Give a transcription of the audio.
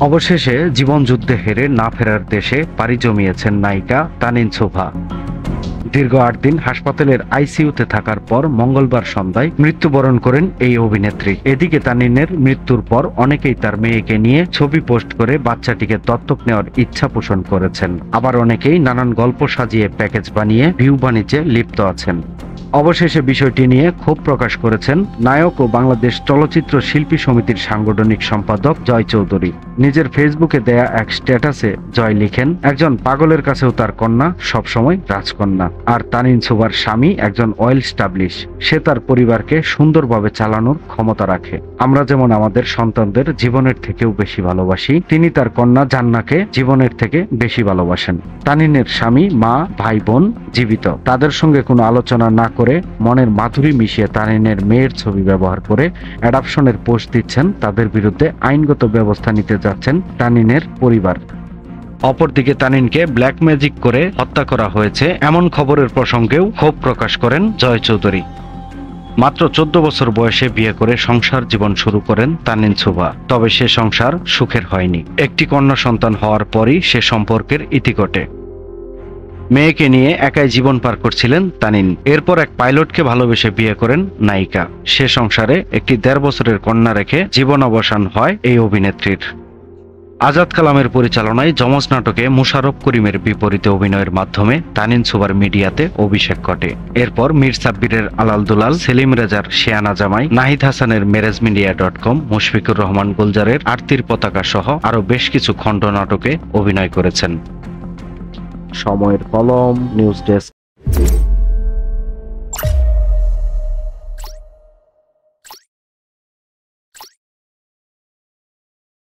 অবশেষে জীবনযুদ্ধে হেরে না ফেরার দেশে পাড়ি জমিয়েছেন নায়িকা তানিন শোভা। দীর্ঘ ৮ দিন হাসপাতালের আইসিইউতে থাকার পর মঙ্গলবার সন্ধ্যায় মৃত্যুবরণ করেন এই অভিনেত্রী। এদিকে তানিনের মৃত্যুর পর অনেকেই তার মেয়েকে নিয়ে ছবি পোস্ট করে বাচ্চাটিকে দত্তক নেওয়ার ইচ্ছা পোষণ করেছেন। আবার অনেকেই নানান গল্প সাজিয়ে প্যাকেজ বানিয়ে ভিউ বাণিজ্যে লিপ্ত আছেন। অবশেষে বিষয়টি নিয়ে ক্ষোভ প্রকাশ করেছেন নায়ক ও বাংলাদেশ চলচ্চিত্র শিল্পী সমিতির সাংগঠনিক সম্পাদক জয় চৌধুরী। নিজের ফেসবুকে দেয়া এক স্ট্যাটাসে জয় লিখেন, একজন পাগলের কাছেও তার কন্যা সবসময় রাজকন্যা। আর তানিন শোভার স্বামী একজন ওয়েল স্টাবলিশ, সে তার পরিবারকে সুন্দরভাবে চালানোর ক্ষমতা রাখে। আমরা যেমন আমাদের সন্তানদের জীবনের থেকেও বেশি ভালোবাসি, তিনি তার কন্যা জান্নাকে জীবনের থেকে বেশি ভালোবাসেন। তানিনের স্বামী, মা, ভাই বোন জীবিত। তাদের সঙ্গে কোনো আলোচনা না করে মনের মাধুরী মিশিয়ে তানিনের মেয়ের ছবি ব্যবহার করে অ্যাডাপশনের পোস্ট দিচ্ছেন। তাদের বিরুদ্ধে আইনগত ব্যবস্থা নিতে যাচ্ছেন তানিনের পরিবার। অপরদিকে তানিনকে ব্ল্যাক ম্যাজিক করে হত্যা করা হয়েছে এমন খবরের প্রসঙ্গেও ক্ষোভ প্রকাশ করেন জয় চৌধুরী। মাত্র 14 বছর বয়সে বিয়ে করে সংসার জীবন শুরু করেন তানিন শোভা। তবে সে সংসার সুখের হয়নি। একটি কন্যা সন্তান হওয়ার পরই সে সম্পর্কের ইতি ঘটে। মেয়েকে নিয়ে একাই জীবন পার করছিলেন তানিন। এরপর এক পাইলটকে ভালোবেসে বিয়ে করেন নায়িকা। সে সংসারে একটি 1.5 বছরের কন্যা রেখে জীবন অবসান হয় এই অভিনেত্রীর। আজাদ কালামের পরিচালনায় যমজ নাটকে মুশাররফ করিমের বিপরীতে অভিনয়ের মাধ্যমে তানিন শোভার মিডিয়াতে অভিষেক ঘটে। এরপর মীর সাব্বিরের আলাল দুলাল, সেলিম রেজার শেয়ানা জামাই, নাহিদ হাসানের মেরেজমিডিয়া.com, মুশফিকুর রহমান গুলজারের আরতির পতাকা সহ আরো বেশ কিছু খণ্ড নাটকে অভিনয় করেছেন। সময়ের কলম, নিউজ ডেস্ক।